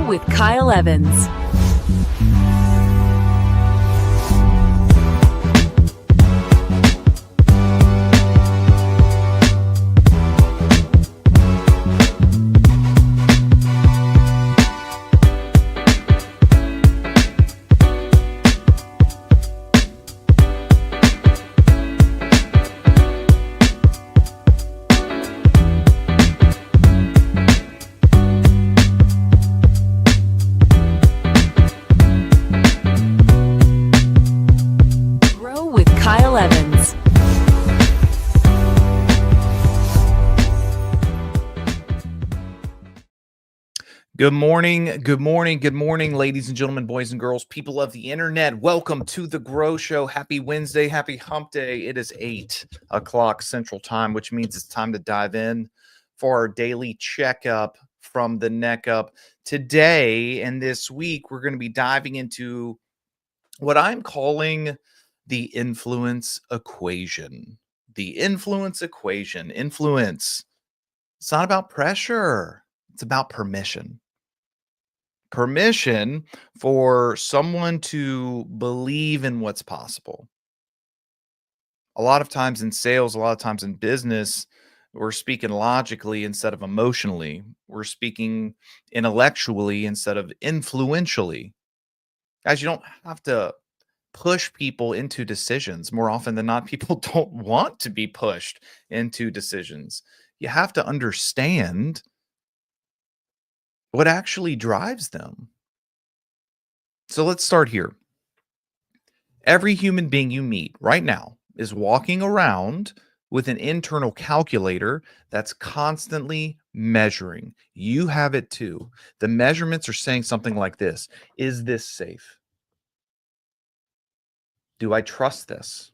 with Kyle Evans. Grow with Kyle Evans. Good morning, ladies and gentlemen, boys and girls, people of the internet. Welcome to the G.R.O.W Show. Happy Wednesday, happy hump day. It is 8 o'clock Central Time, which means it's time to dive in for our daily checkup from the neck up. Today and this week, we're going to be diving into what I'm calling the influence equation. The influence equation. Influence. It's not about pressure. It's about permission. Permission for someone to believe in what's possible. A lot of times in sales, a lot of times in business, we're speaking logically instead of emotionally. We're speaking intellectually instead of influentially. Guys, you don't have to push people into decisions. More often than not, people don't want to be pushed into decisions. You have to understand what actually drives them. So let's start here. Every human being you meet right now is walking around with an internal calculator that's constantly measuring. You have it too. The measurements are saying something like this: is this safe? Do I trust this?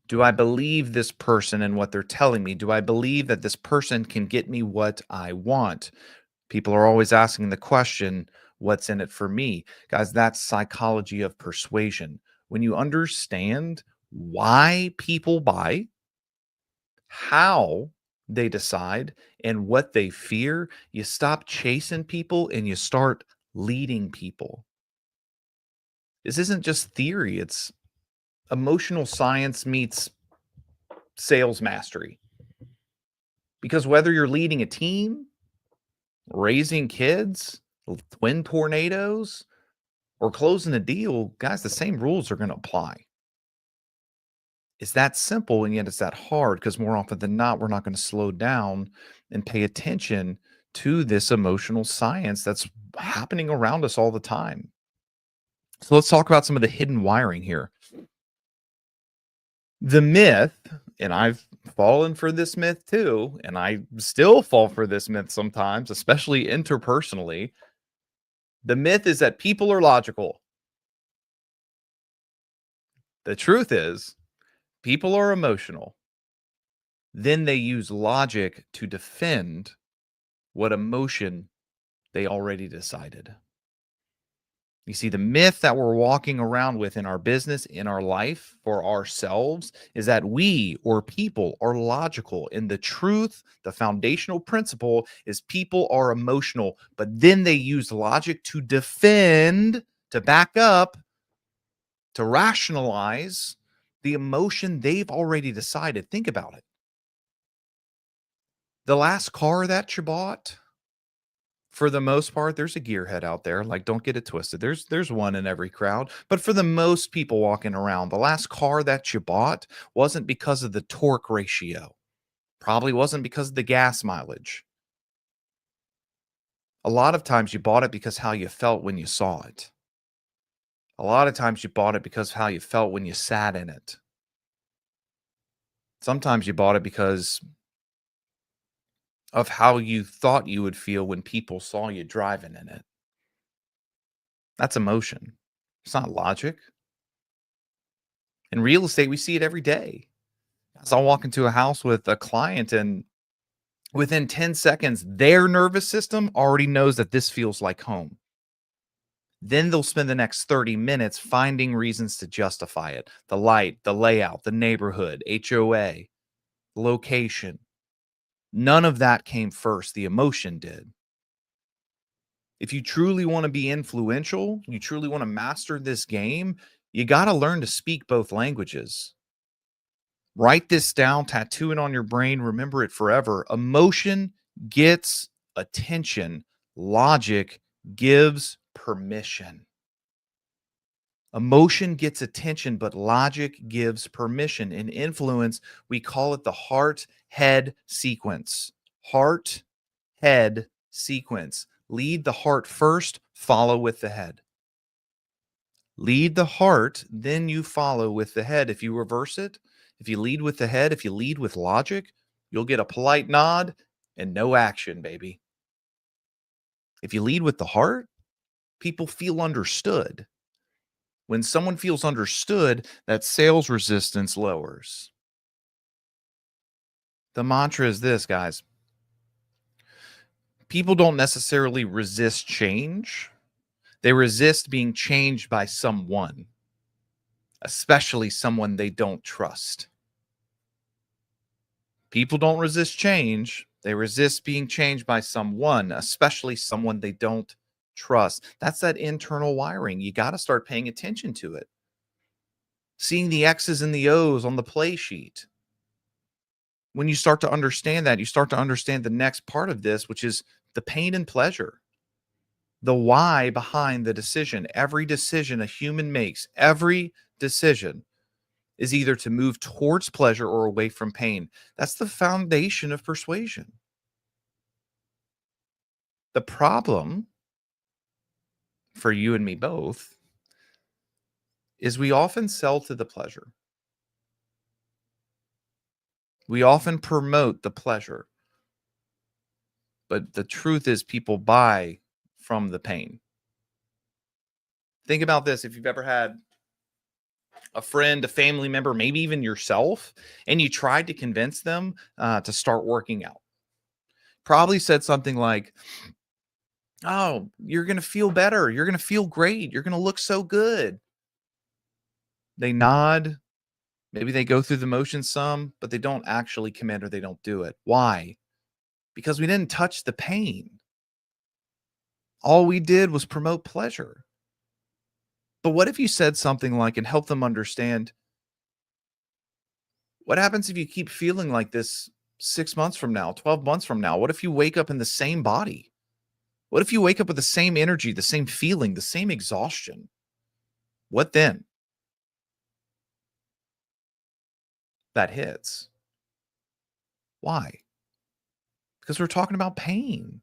Do I believe this person and what they're telling me? Do I believe that this person can get me what I want? People are always asking the question, what's in it for me? Guys, that's psychology of persuasion. When you understand why people buy, how they decide, and what they fear, you stop chasing people and you start leading people. This isn't just theory, it's emotional science meets sales mastery. Because whether you're leading a team, raising kids, twin tornadoes, or closing a deal, guys, the same rules are going to apply. It's that simple, and yet it's that hard because more often than not, we're not going to slow down and pay attention to this emotional science that's happening around us all the time. So let's talk about some of the hidden wiring here. The myth, and I've fallen for this myth too, and I still fall for this myth sometimes, especially interpersonally. The myth is that people are logical. The truth is, people are emotional. Then they use logic to defend what emotion they already decided. You see, the myth that we're walking around with in our business, in our life, for ourselves, is that we or people are logical. And the truth, the foundational principle, is people are emotional. But then they use logic to defend, to back up, to rationalize the emotion they've already decided. Think about it. The last car that you bought, for the most part, there's a gearhead out there. Like, don't get it twisted. There's one in every crowd. But for the most people walking around, the last car that you bought wasn't because of the torque ratio. Probably wasn't because of the gas mileage. A lot of times you bought it because how you felt when you saw it. A lot of times you bought it because of how you felt when you sat in it. Sometimes you bought it because of how you thought you would feel when people saw you driving in it. That's emotion. It's not logic. In real estate, we see it every day. As I'll walk into a house with a client, and within 10 seconds, their nervous system already knows that this feels like home. Then they'll spend the next 30 minutes finding reasons to justify it. The light, the layout, the neighborhood, HOA, location. None of that came first. The emotion did. If you truly want to be influential, you truly want to master this game, you got to learn to speak both languages. Write this down, tattoo it on your brain, remember it forever. Emotion gets attention, logic gives permission. Emotion gets attention, but logic gives permission. In influence, we call it the heart head sequence. Heart head sequence. Lead the heart first, follow with the head. Lead the heart, then you follow with the head. If you reverse it, if you lead with the head, if you lead with logic, you'll get a polite nod and no action, baby. If you lead with the heart, people feel understood. When someone feels understood, that sales resistance lowers. The mantra is this, guys. People don't necessarily resist change. They resist being changed by someone, especially someone they don't trust. People don't resist change. They resist being changed by someone, especially someone they don't trust. That's that internal wiring. You got to start paying attention to it. Seeing the X's and the O's on the play sheet. When you start to understand that, you start to understand the next part of this, which is the pain and pleasure, the why behind the decision. Every decision a human makes, every decision is either to move towards pleasure or away from pain. That's the foundation of persuasion. The problem for you and me both is we often sell to the pleasure. We often promote the pleasure. But the truth is people buy from the pain. Think about this. If you've ever had a friend, a family member, maybe even yourself, and you tried to convince them to start working out, probably said something like, "Oh, you're going to feel better. You're going to feel great. You're going to look so good." They nod. Maybe they go through the motions some, but they don't actually commit or they don't do it. Why? Because we didn't touch the pain. All we did was promote pleasure. But what if you said something like, and help them understand, what happens if you keep feeling like this 6 months from now, 12 months from now? What if you wake up in the same body? What if you wake up with the same energy, the same feeling, the same exhaustion? What then? That hits. Why? Because we're talking about pain.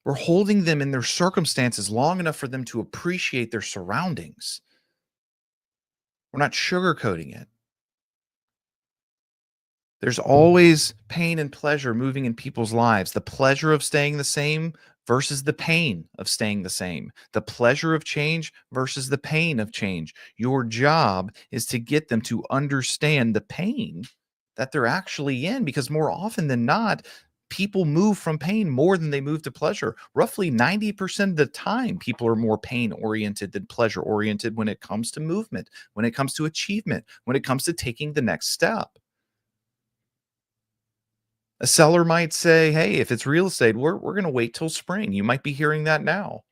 We're holding them in their circumstances long enough for them to appreciate their surroundings. We're not sugarcoating it. There's always pain and pleasure moving in people's lives. The pleasure of staying the same versus the pain of staying the same. The pleasure of change versus the pain of change. Your job is to get them to understand the pain that they're actually in, because more often than not, people move from pain more than they move to pleasure. Roughly 90% of the time, people are more pain oriented than pleasure oriented when it comes to movement, when it comes to achievement, when it comes to taking the next step. A seller might say, "Hey, if it's real estate, we're going to wait till spring." You might be hearing that now.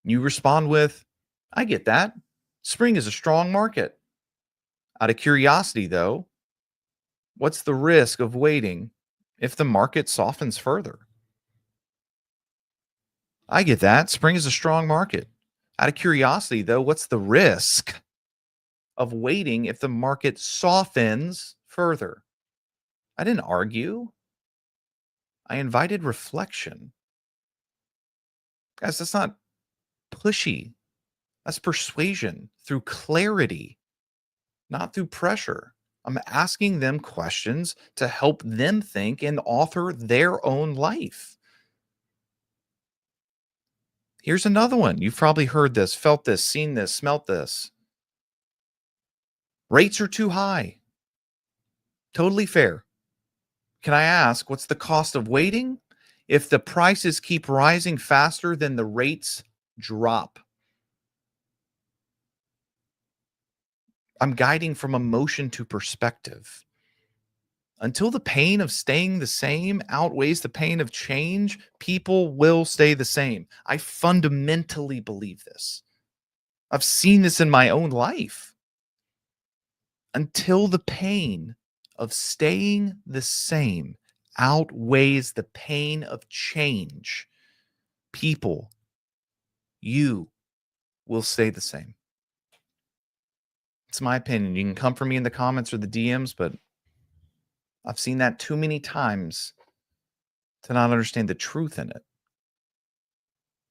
You respond with, "I get that. Spring is a strong market." Out of curiosity, though, what's the risk of waiting if the market softens further? I get that. Spring is a strong market. Out of curiosity, though, what's the risk of waiting if the market softens further? I didn't argue. I invited reflection. Guys, that's not pushy. That's persuasion through clarity, not through pressure. I'm asking them questions to help them think and author their own life. Here's another one. You've probably heard this, felt this, seen this, smelt this. Rates are too high. Totally fair. Can I ask, what's the cost of waiting? If the prices keep rising faster than the rates drop. I'm guiding from emotion to perspective. Until the pain of staying the same outweighs the pain of change, people will stay the same. I fundamentally believe this. I've seen this in my own life. Until the pain of staying the same outweighs the pain of change, people, you will stay the same. It's my opinion. You can come for me in the comments or the DMs, but I've seen that too many times to not understand the truth in it.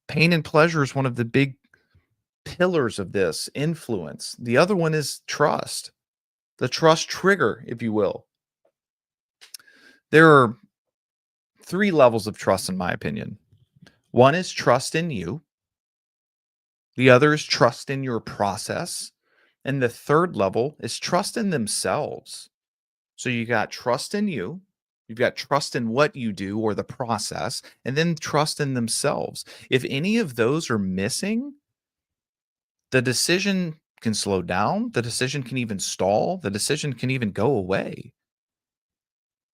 Pain and pleasure is one of the big pillars of this influence. The other one is trust, the trust trigger, if you will. There are 3 levels of trust, in my opinion. One is trust in you, the other is trust in your process, and the third level is trust in themselves. So you got trust in you, you've got trust in what you do or the process, and then trust in themselves. If any of those are missing, the decision can slow down, the decision can even stall, the decision can even go away.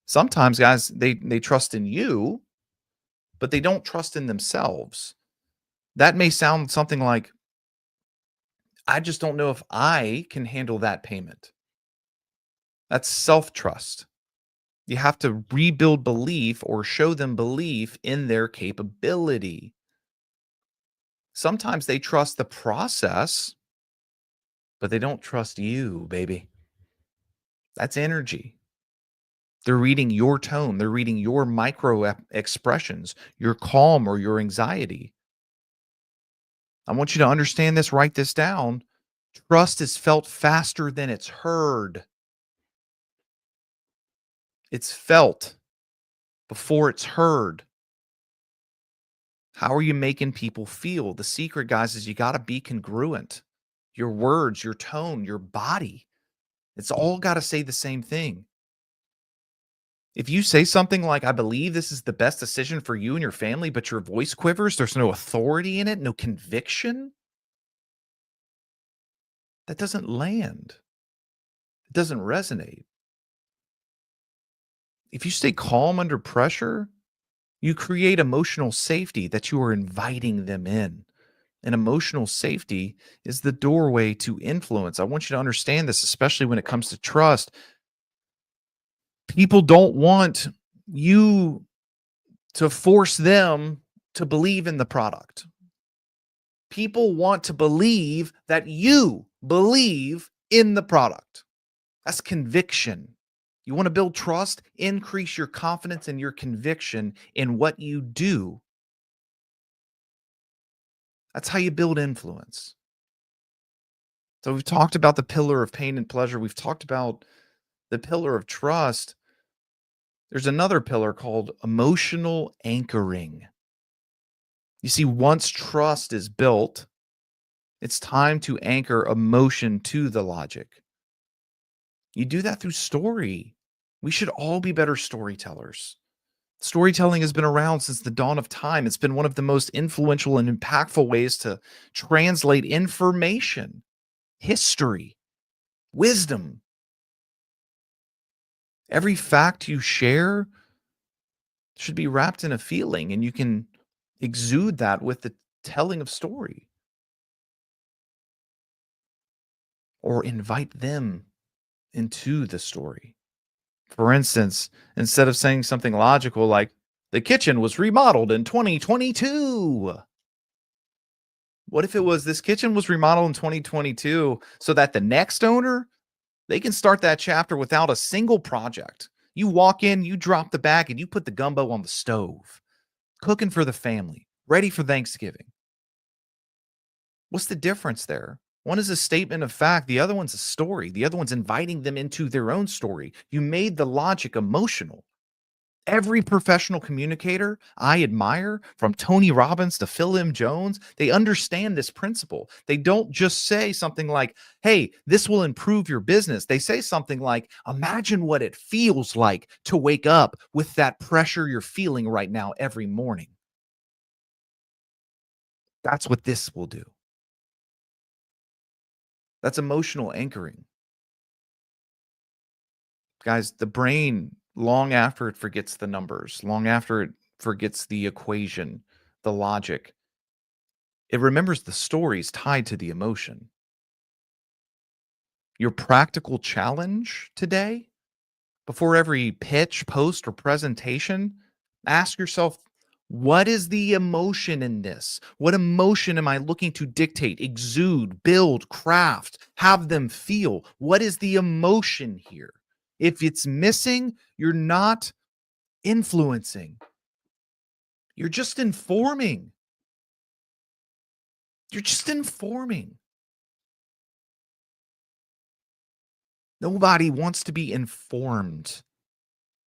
Sometimes guys, they trust in you, but they don't trust in themselves. That may sound something like, I just don't know if I can handle that payment. That's self-trust. You have to rebuild belief or show them belief in their capability. Sometimes they trust the process, but they don't trust you, baby. That's energy. They're reading your tone. They're reading your micro expressions, your calm or your anxiety. I want you to understand this, write this down. Trust is felt faster than it's heard. It's felt before it's heard. How are you making people feel? The secret, guys, is you got to be congruent. Your words, your tone, your body, it's all got to say the same thing. If you say something like, I believe this is the best decision for you and your family, but your voice quivers, there's no authority in it, no conviction, that doesn't land. It doesn't resonate. If you stay calm under pressure, you create emotional safety that you are inviting them in. And emotional safety is the doorway to influence. I want you to understand this, especially when it comes to trust. People don't want you to force them to believe in the product. People want to believe that you believe in the product. That's conviction. You want to build trust, increase your confidence and your conviction in what you do. That's how you build influence. So we've talked about the pillar of pain and pleasure. We've talked about the pillar of trust. There's another pillar called emotional anchoring. You see, once trust is built, it's time to anchor emotion to the logic. You do that through story. We should all be better storytellers. Storytelling has been around since the dawn of time. It's been one of the most influential and impactful ways to translate information, history, wisdom. Every fact you share should be wrapped in a feeling, and you can exude that with the telling of story or invite them into the story. For instance, instead of saying something logical like, the kitchen was remodeled in 2022. What if it was, this kitchen was remodeled in 2022 so that the next owner, they can start that chapter without a single project. You walk in, you drop the bag, and you put the gumbo on the stove, cooking for the family, ready for Thanksgiving. What's the difference there? One is a statement of fact, the other one's a story. The other one's inviting them into their own story. You made the logic emotional. Every professional communicator I admire, from Tony Robbins to Phil M. Jones, they understand this principle. They don't just say something like, hey, this will improve your business. They say something like, imagine what it feels like to wake up with that pressure you're feeling right now every morning. That's what this will do. That's emotional anchoring. Guys, the brain long after it forgets the numbers, long after it forgets the equation, the logic. It remembers the stories tied to the emotion. Your practical challenge today, before every pitch, post, or presentation, ask yourself, what is the emotion in this? What emotion am I looking to dictate, exude, build, craft, have them feel? What is the emotion here? If it's missing, you're not influencing, you're just informing. You're just informing. Nobody wants to be informed.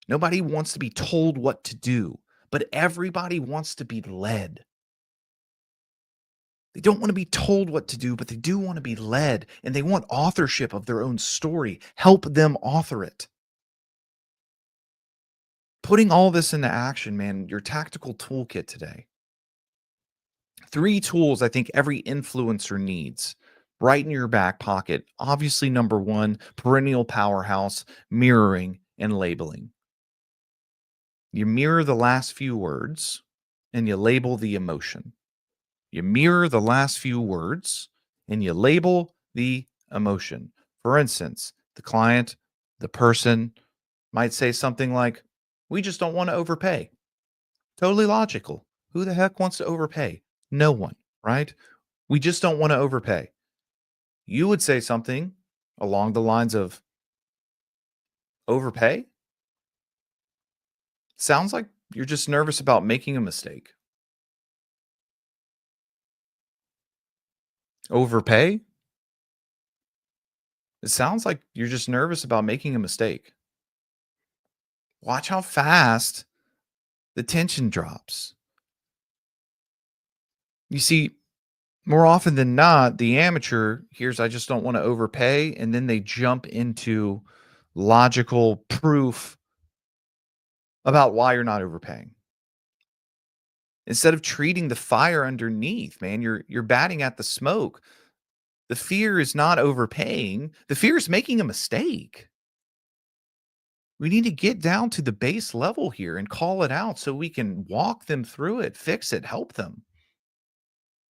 Nobody wants to be told what to do, but everybody wants to be led. They don't want to be told what to do, but they do want to be led, and they want authorship of their own story. Help them author it. Putting all this into action, man, your tactical toolkit today. 3 tools I think every influencer needs right in your back pocket. Obviously, number 1, perennial powerhouse, mirroring and labeling. You mirror the last few words and you label the emotion. You mirror the last few words and you label the emotion. For instance, the client, the person might say something like, "We just don't want to overpay." Totally logical. Who the heck wants to overpay? No one, right? We just don't want to overpay. You would say something along the lines of, "Overpay? Sounds like you're just nervous about making a mistake." Overpay? It sounds like you're just nervous about making a mistake. Watch how fast the tension drops. You see, more often than not, the amateur hears, "I just don't want to overpay," and then they jump into logical proof about why you're not overpaying. Instead of treating the fire underneath, man, you're batting at the smoke. The fear is not overpaying. The fear is making a mistake. We need to get down to the base level here and call it out so we can walk them through it, fix it, help them.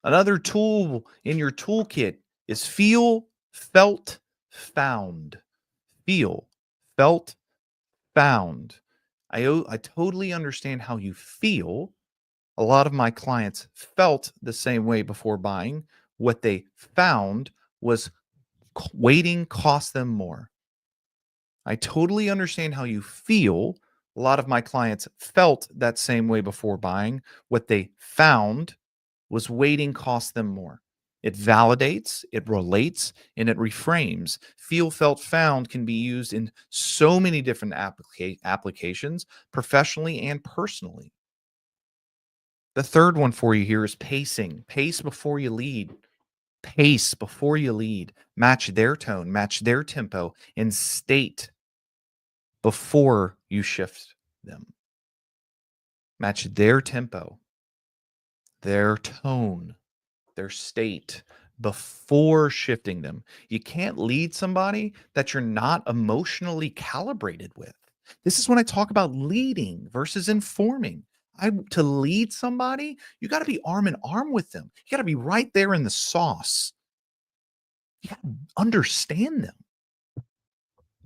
Another tool in your toolkit is feel, felt, found. Feel, felt, found. I totally understand how you feel. A lot of my clients felt the same way before buying. What they found was waiting cost them more. I totally understand how you feel. A lot of my clients felt that same way before buying. What they found was waiting cost them more. It validates, it relates, and it reframes. Feel, felt, found can be used in so many different applications, professionally and personally. The third one for you here is pacing. Pace before you lead. Pace before you lead. Match their tone, match their tempo, and state before you shift them. Match their tempo, their tone, their state before shifting them. You can't lead somebody that you're not emotionally calibrated with. This is when I talk about leading versus informing. To lead somebody, you got to be arm in arm with them. You got to be right there in the sauce. You got to understand them,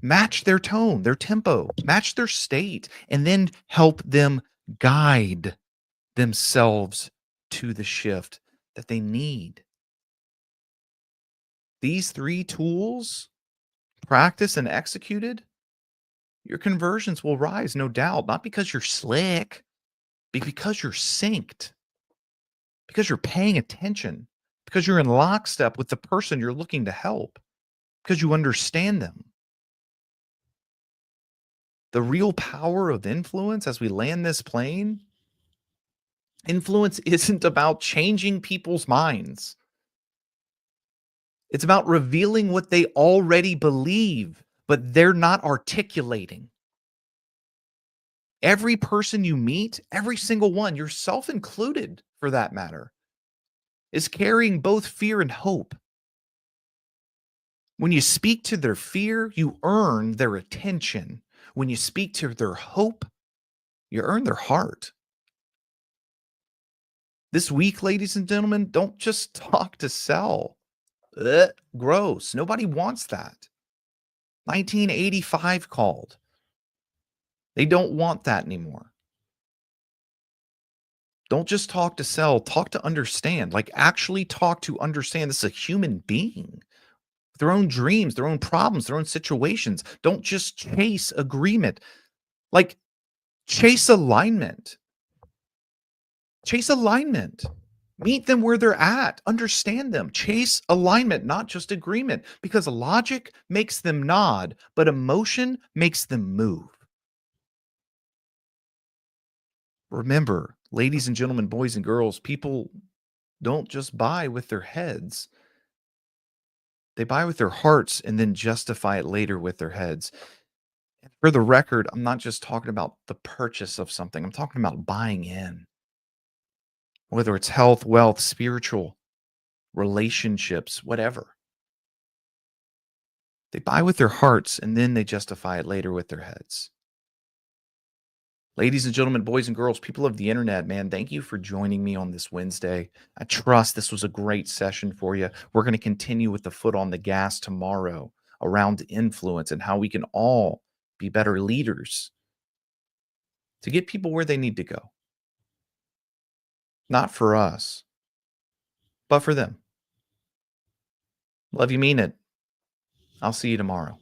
match their tone, their tempo, match their state, and then help them guide themselves to the shift that they need. These 3 tools, practiced and executed, your conversions will rise, no doubt, not because you're slick, but because you're synced, because you're paying attention, because you're in lockstep with the person you're looking to help, because you understand them. The real power of influence as we land this plane, influence isn't about changing people's minds. It's about revealing what they already believe, but they're not articulating. Every person you meet, every single one, yourself included for that matter, is carrying both fear and hope. When you speak to their fear, you earn their attention. When you speak to their hope, you earn their heart. This week, ladies and gentlemen, don't just talk to sell. Gross. Nobody wants that. 1985 called. They don't want that anymore. Don't just talk to sell, talk to understand. Like, actually talk to understand. This is a human being. Their own dreams, their own problems, their own situations. Don't just chase agreement. Like, chase alignment. Chase alignment. Meet them where they're at. Understand them. Chase alignment, not just agreement. Because logic makes them nod, but emotion makes them move. Remember, ladies and gentlemen, boys and girls, people don't just buy with their heads. They buy with their hearts and then justify it later with their heads. And for the record, I'm not just talking about the purchase of something. I'm talking about buying in. Whether it's health, wealth, spiritual, relationships, whatever. They buy with their hearts and then they justify it later with their heads. Ladies and gentlemen, boys and girls, people of the internet, man, thank you for joining me on this Wednesday. I trust this was a great session for you. We're going to continue with the foot on the gas tomorrow around influence and how we can all be better leaders to get people where they need to go. Not for us, but for them. Love you, mean it. I'll see you tomorrow.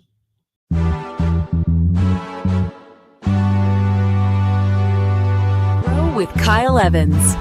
Grow with Kyle Evans.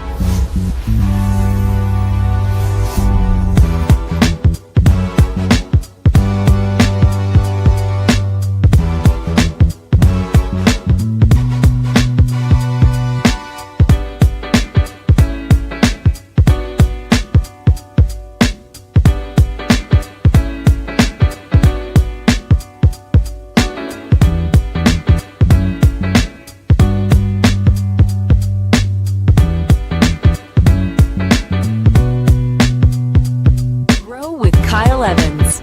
Grow with Kyle Evans.